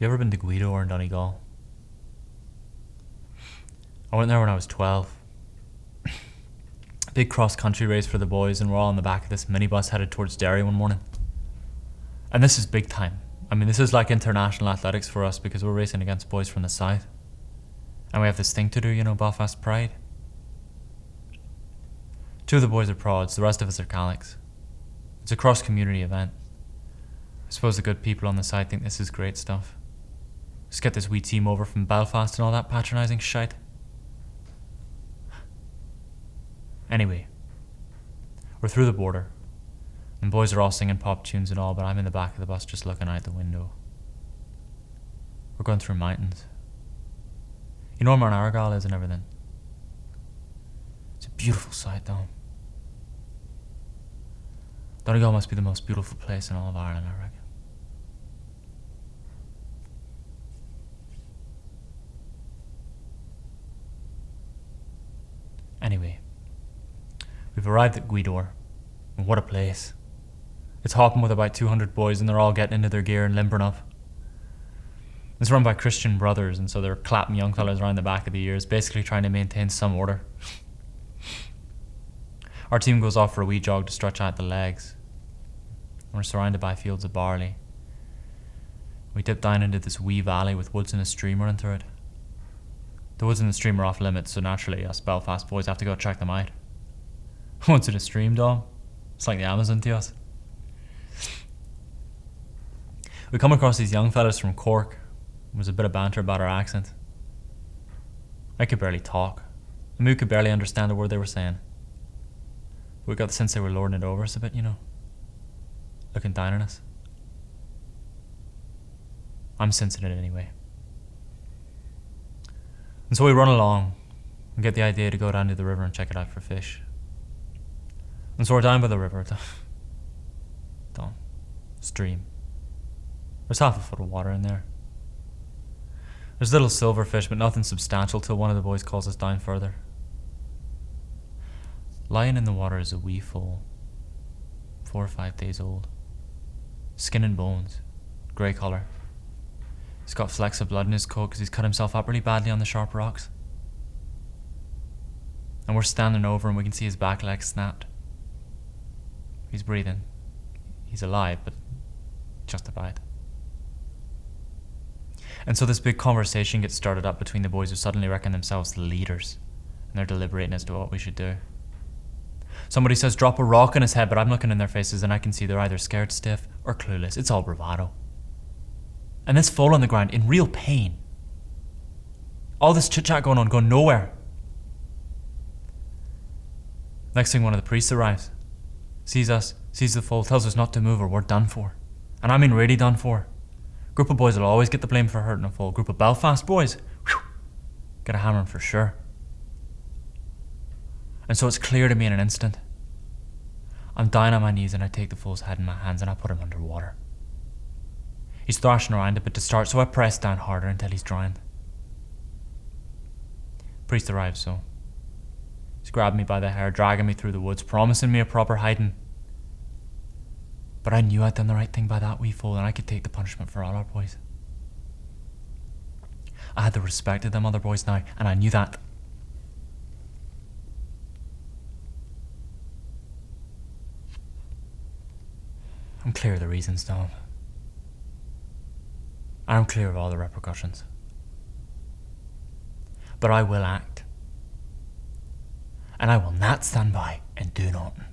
You ever been to Guido or in Donegal? I went there when I was 12. Big cross-country race for the boys, and we're all on the back of this minibus headed towards Derry one morning. And this is big time. I mean, this is like international athletics for us because we're racing against boys from the south. And we have this thing to do, you know, Belfast Pride. 2 of the boys are prods, the rest of us are calics. It's a cross-community event. I suppose the good people on the side think this is great stuff. Just get this wee team over from Belfast and all that patronising shite. Anyway, we're through the border, and boys are all singing pop tunes and all, but I'm in the back of the bus just looking out the window. We're going through mountains. You know where Mount Argyll is and everything. It's a beautiful sight though. Donegal must be the most beautiful place in all of Ireland, I reckon. Anyway, we've arrived at Gweedore, and what a place. It's hopping with about 200 boys, and they're all getting into their gear and limpering up. It's run by Christian brothers, and so they're clapping young fellas around the back of the ears, basically trying to maintain some order. Our team goes off for a wee jog to stretch out the legs. We're surrounded by fields of barley. We dip down into this wee valley with woods and a stream running through it. The woods and the stream are off limits, so naturally us Belfast boys have to go check them out. What's in a stream, Dom? It's like the Amazon to us. We come across these young fellas from Cork. There was a bit of banter about our accent. I could barely talk. And we could barely understand a word they were saying. But we got the sense they were lording it over us a bit, you know. Looking down on us. I'm sensing it anyway. And so we run along and get the idea to go down to the river and check it out for fish. And so we're down by the river. Down. Stream. There's half a foot of water in there. There's little silverfish, but nothing substantial till one of the boys calls us down further. Lying in the water is a wee foal, 4 or 5 days old. Skin and bones, grey colour. He's got flecks of blood in his coat because he's cut himself up really badly on the sharp rocks. And we're standing over and we can see his back leg snapped. He's breathing. He's alive, but just about. And so this big conversation gets started up between the boys who suddenly reckon themselves the leaders, and they're deliberating as to what we should do. Somebody says drop a rock on his head, but I'm looking in their faces and I can see they're either scared stiff or clueless. It's all bravado. And this Foal on the ground in real pain. All this chit chat going nowhere. Next thing, one of the priests arrives, sees us, sees the Foal, tells us not to move or we're done for. And I mean really done for. Group of boys will always get the blame for hurting a Foal. Group of Belfast boys, whew, get a hammering for sure. And so it's clear to me in an instant. I'm down on my knees and I take the Foal's head in my hands and I put him under water. He's thrashing around a bit to start, so I press down harder until he's drowned. Priest arrives, so he's grabbing me by the hair, dragging me through the woods, promising me a proper hiding. But I knew I'd done the right thing by that wee Foal, and I could take the punishment for all our boys. I had the respect of them other boys now, and I knew that. I'm clear of the reasons, Dom. I'm clear of all the repercussions. But I will act. And I will not stand by and do nothing.